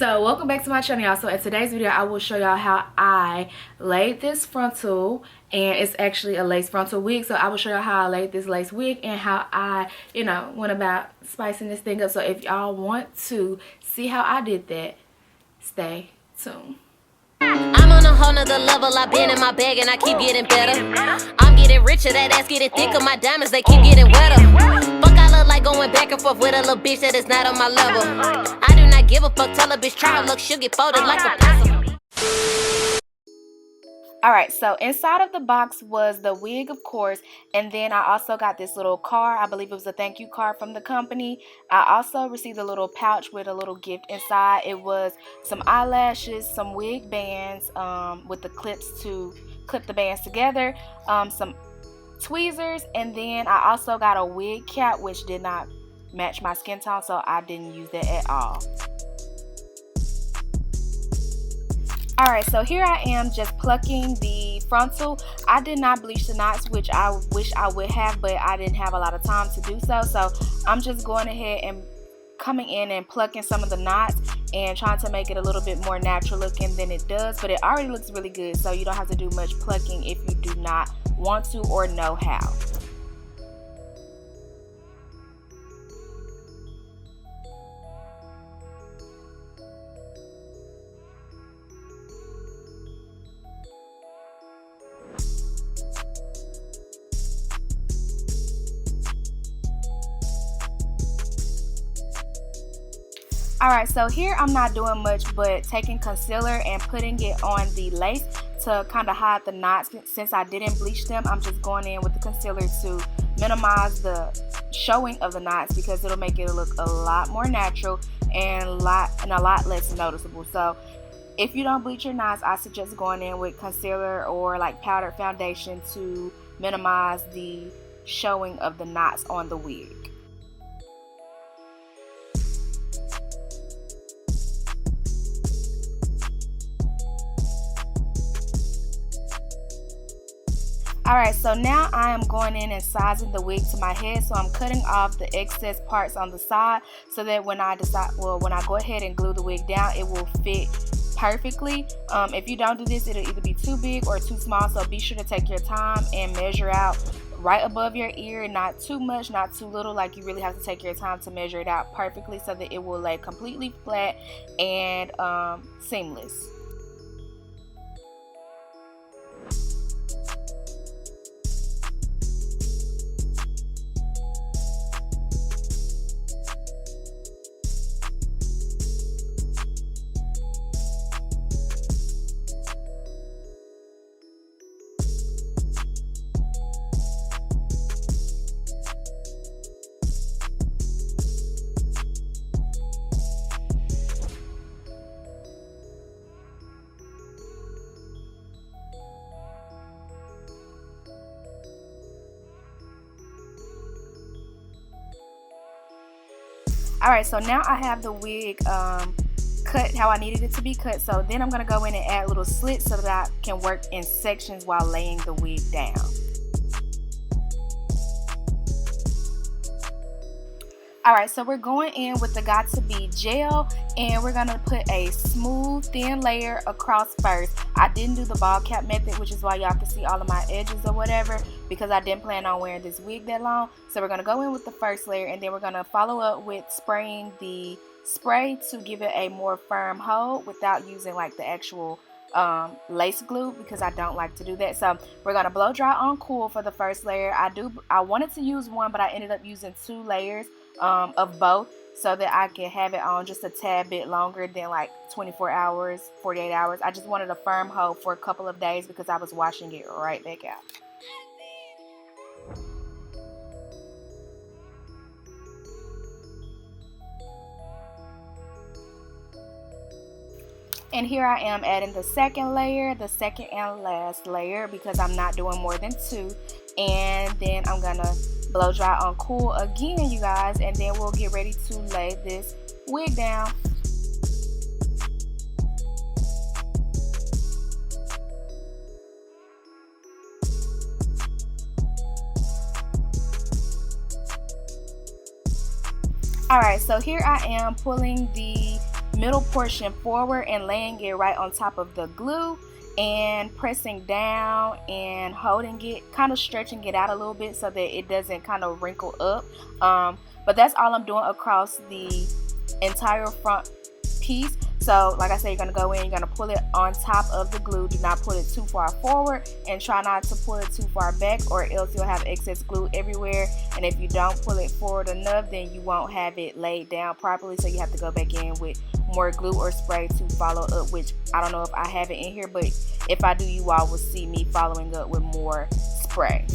So welcome back to my channel, y'all. So in today's video I will show y'all how I laid this frontal, and it's actually a lace frontal wig. So I will show y'all how I laid this lace wig and how I went about spicing this thing up. So if y'all want to see how I did that, stay tuned. I'm on a whole nother level, I've been in my bag and I keep getting better. I'm getting richer, that ass getting thicker, my diamonds they keep getting wetter. Fuck, I look like going back and forth with a little bitch that is not on my level. I do not give a fuck, tell a bitch try her luck, she'll get folded like a pencil. Alright, so inside of the box was the wig, of course, and then I also got this little card. I believe it was a thank you card from the company. I also received a little pouch with a little gift inside. It was some eyelashes, some wig bands with the clips to clip the bands together, some tweezers, and then I also got a wig cap which did not match my skin tone, so I didn't use that at all. Alright, so here I am just plucking the frontal. I did not bleach the knots, which I wish I would have, but I didn't have a lot of time to do so. So I'm just going ahead and coming in and plucking some of the knots and trying to make it a little bit more natural looking than it does. But it already looks really good, so you don't have to do much plucking if you do not want to or know how. Alright, so here I'm not doing much but taking concealer and putting it on the lace to kind of hide the knots. Since I didn't bleach them, I'm just going in with the concealer to minimize the showing of the knots, because it'll make it look a lot more natural and a lot less noticeable. So if you don't bleach your knots, I suggest going in with concealer or like powdered foundation to minimize the showing of the knots on the wig. Alright, so now I am going in and sizing the wig to my head. So I'm cutting off the excess parts on the side so that when I go ahead and glue the wig down, it will fit perfectly. If you don't do this, it'll either be too big or too small. So be sure to take your time and measure out right above your ear, not too much, not too little. Like, you really have to take your time to measure it out perfectly so that it will lay completely flat and seamless. Alright, so now I have the wig cut how I needed it to be cut. So then I'm going to go in and add little slits so that I can work in sections while laying the wig down. Alright, so we're going in with the Got To Be gel, and we're going to put a smooth thin layer across first. I didn't do the ball cap method, which is why y'all can see all of my edges or whatever, because I didn't plan on wearing this wig that long. So we're going to go in with the first layer, and then we're going to follow up with spraying the spray to give it a more firm hold without using like the actual lace glue, because I don't like to do that. So we're going to blow dry on cool for the first layer. I wanted to use one, but I ended up using 2 layers of both so that I can have it on just a tad bit longer than like 24 hours, 48 hours. I just wanted a firm hold for a couple of days because I was washing it right back out. And here I am adding the second layer, the second and last layer, because I'm not doing more than 2. And then I'm gonna blow dry on cool again, you guys, and then we'll get ready to lay this wig down. Alright, so here I am pulling the middle portion forward and laying it right on top of the glue and pressing down and holding it, kind of stretching it out a little bit so that it doesn't kind of wrinkle up. But that's all I'm doing across the entire front piece. So like I said, you're going to go in, you're going to pull it on top of the glue. Do not pull it too far forward and try not to pull it too far back, or else you'll have excess glue everywhere. And if you don't pull it forward enough, then you won't have it laid down properly. So you have to go back in with more glue or spray to follow up, which I don't know if I have it in here, but if I do, you all will see me following up with more spray.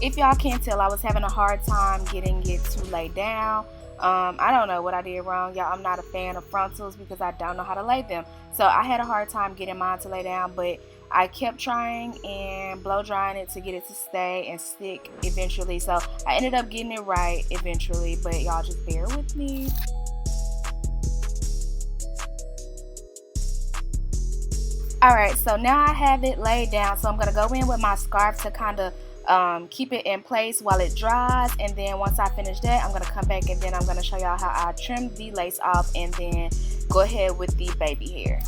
If y'all can't tell, I was having a hard time getting it to lay down. I don't know what I did wrong, y'all. I'm not a fan of frontals because I don't know how to lay them. So I had a hard time getting mine to lay down, but I kept trying and blow drying it to get it to stay and stick eventually. So I ended up getting it right eventually, but y'all just bear with me. Alright, so now I have it laid down, so I'm going to go in with my scarf to kind of keep it in place while it dries, and then once I finish that, I'm going to come back and then I'm going to show y'all how I trim the lace off and then go ahead with the baby hair.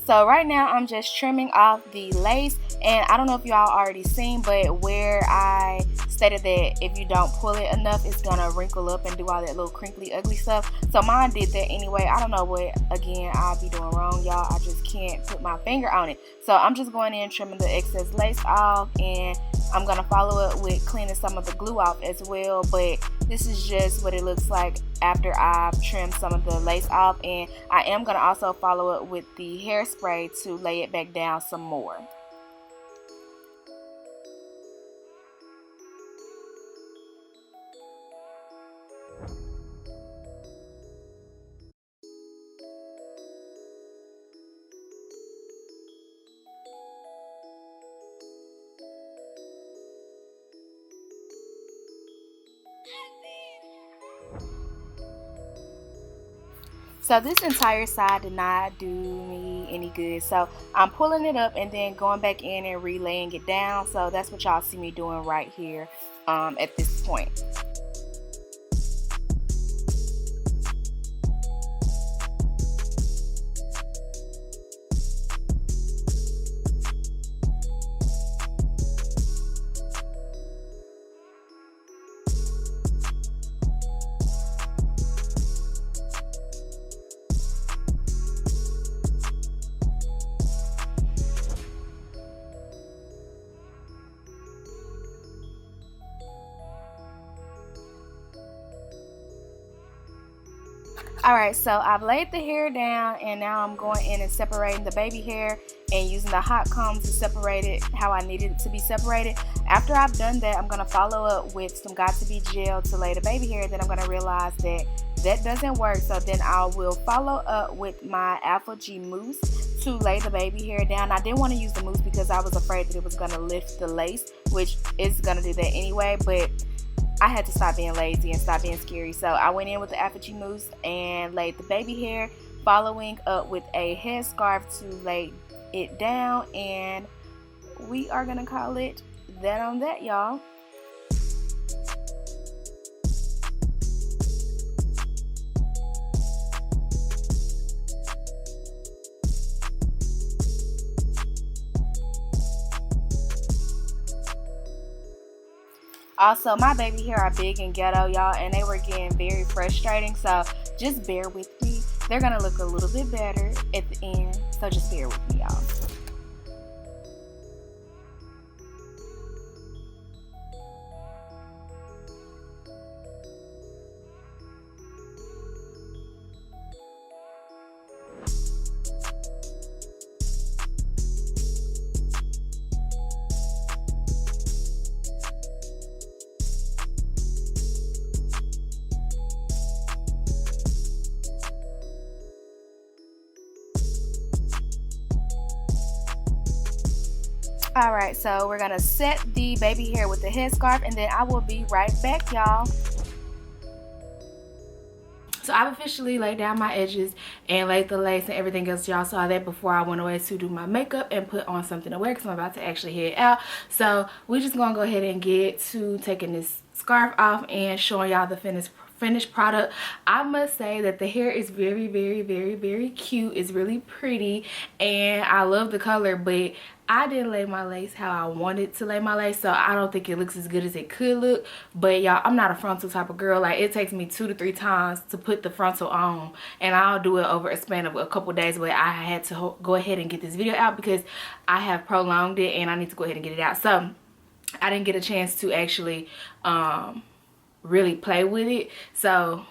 So right now I'm just trimming off the lace, and I don't know if y'all already seen, but where I stated that if you don't pull it enough, it's gonna wrinkle up and do all that little crinkly ugly stuff. So mine did that anyway. I don't know what, again, I'll be doing wrong, y'all. I just can't put my finger on it. So I'm just going in trimming the excess lace off, and I'm gonna follow up with cleaning some of the glue off as well. But this is just what it looks like after I've trimmed some of the lace off, and I am gonna also follow up with the hairspray to lay it back down some more. So this entire side did not do me any good. So I'm pulling it up and then going back in and relaying it down. So that's what y'all see me doing right here at this point. Alright, so I've laid the hair down, and now I'm going in and separating the baby hair and using the hot comb to separate it how I needed it to be separated. After I've done that, I'm going to follow up with some Got To Be gel to lay the baby hair. Then I'm going to realize that that doesn't work, so then I will follow up with my Alpha G mousse to lay the baby hair down. I didn't want to use the mousse because I was afraid that it was going to lift the lace, which is going to do that anyway, but I had to stop being lazy and stop being scary. So I went in with the Alpha G mousse and laid the baby hair, following up with a headscarf to lay it down, and we are going to call it that on that, y'all. Also, my baby hair are big and ghetto, y'all, and they were getting very frustrating, so just bear with me. They're gonna look a little bit better at the end, so just bear with me, y'all. Alright, so we're gonna set the baby hair with the headscarf, and then I will be right back, y'all. So I've officially laid down my edges and laid the lace and everything else. Y'all saw that before I went away to do my makeup and put on something to wear because I'm about to actually head out. So we're just gonna go ahead and get to taking this scarf off and showing y'all the finished product. I must say that the hair is very, very, very, very cute. It's really pretty and I love the color, but I didn't lay my lace how I wanted to lay my lace, so I don't think it looks as good as it could look. But y'all, I'm not a frontal type of girl. Like, it takes me 2 to 3 times to put the frontal on, and I'll do it over a span of a couple days. But I had to go ahead and get this video out because I have prolonged it and I need to go ahead and get it out. So I didn't get a chance to actually really play with it. So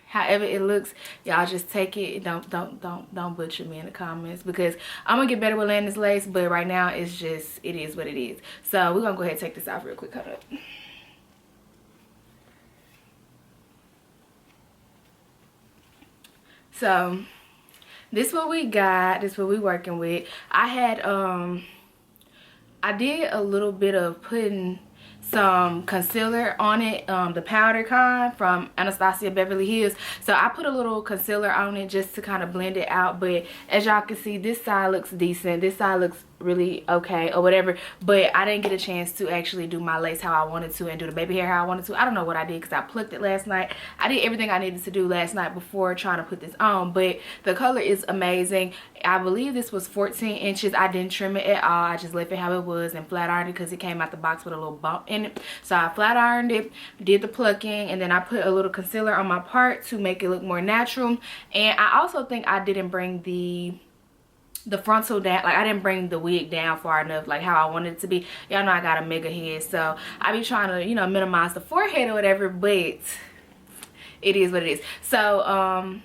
however it looks, y'all just take it. Don't butcher me in the comments because I'm gonna get better with laying this lace, but right now it's just, it is what it is. So we're gonna go ahead and take this off real quick. Hold up. So this what we got. This what we working with. I did a little bit of putting some concealer on it, the powder kind from Anastasia Beverly Hills. So I put a little concealer on it just to kind of blend it out. But as y'all can see, this side looks decent, this side looks really okay or whatever, but I didn't get a chance to actually do my lace how I wanted to and do the baby hair how I wanted to. I don't know what I did because I plucked it last night. I did everything I needed to do last night before trying to put this on, but the color is amazing. I believe this was 14 inches. I didn't trim it at all. I just left it how it was and flat ironed it because it came out the box with a little bump in it. So I flat ironed it, did the plucking, and then I put a little concealer on my part to make it look more natural. And I also think I didn't bring the frontal down, like I didn't bring the wig down far enough like how I wanted it to be. Y'all know I got a mega head, so I be trying to, you know, minimize the forehead or whatever, but it is what it is. So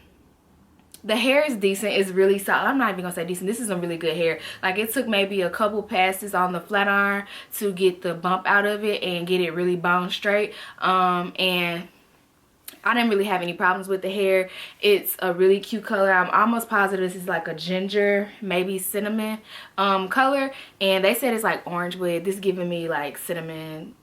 the hair is decent. It's really solid. I'm not even gonna say decent. This is some really good hair. Like, it took maybe a couple passes on the flat iron to get the bump out of it and get it really bone straight. And I didn't really have any problems with the hair. It's a really cute color. I'm almost positive this is like a ginger, maybe cinnamon color. And they said it's like orange, but this giving me like cinnamon,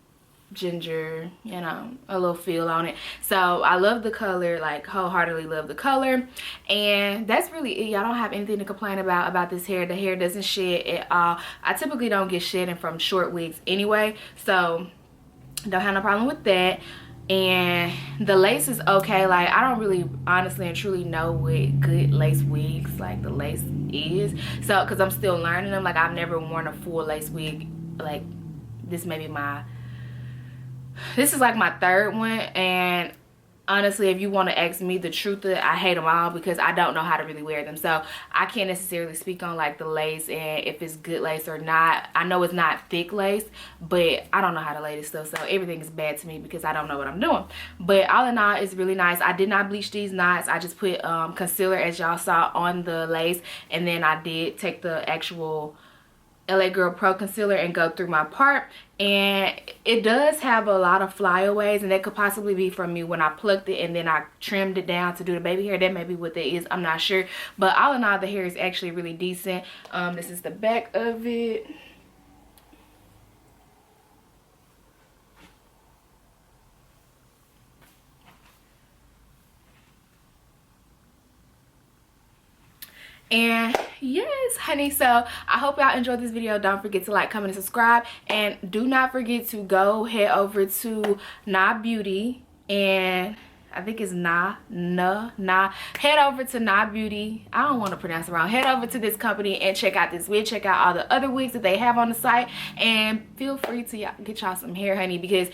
ginger, you know, a little feel on it. So I love the color, like wholeheartedly love the color. And that's really it. Y'all don't have anything to complain about this hair. The hair doesn't shed at all. I typically don't get shedding from short wigs anyway, so don't have no problem with that. And the lace is okay. Like, I don't really honestly and truly know what good lace wigs like the lace is, so because I'm still learning them. Like, I've never worn a full lace wig. Like, this may be this is like my 3rd one, and honestly, if you want to ask me the truth, I hate them all because I don't know how to really wear them. So I can't necessarily speak on like the lace and if it's good lace or not. I know it's not thick lace, but I don't know how to lay this stuff. So everything is bad to me because I don't know what I'm doing. But all in all, it's really nice. I did not bleach these knots. I just put concealer, as y'all saw, on the lace. And then I did take the actual LA Girl Pro concealer and go through my part, and it does have a lot of flyaways, and that could possibly be from me when I plucked it and then I trimmed it down to do the baby hair. That may be what that is, I'm not sure. But all in all, the hair is actually really decent. This is the back of it. And yes, honey, so I hope y'all enjoyed this video. Don't forget to like, comment, and subscribe, and do not forget to go head over to Nah Beauty, and I think it's nah head over to Nah Beauty. I don't want to pronounce it wrong. Head over to this company and check out this wig, check out all the other wigs that they have on the site, and feel free to get y'all some hair, honey, because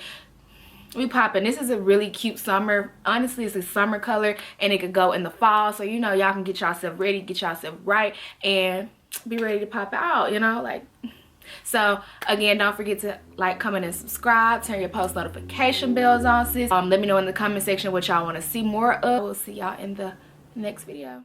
we popping. This is a really cute summer. Honestly, it's a summer color, and it could go in the fall. So, you know, y'all can get yourself ready, get yourself right, and be ready to pop out, you know, like. So again, don't forget to like, comment, and subscribe. Turn your post notification bells on, sis. Let me know in the comment section what y'all want to see more of. We'll see y'all in the next video.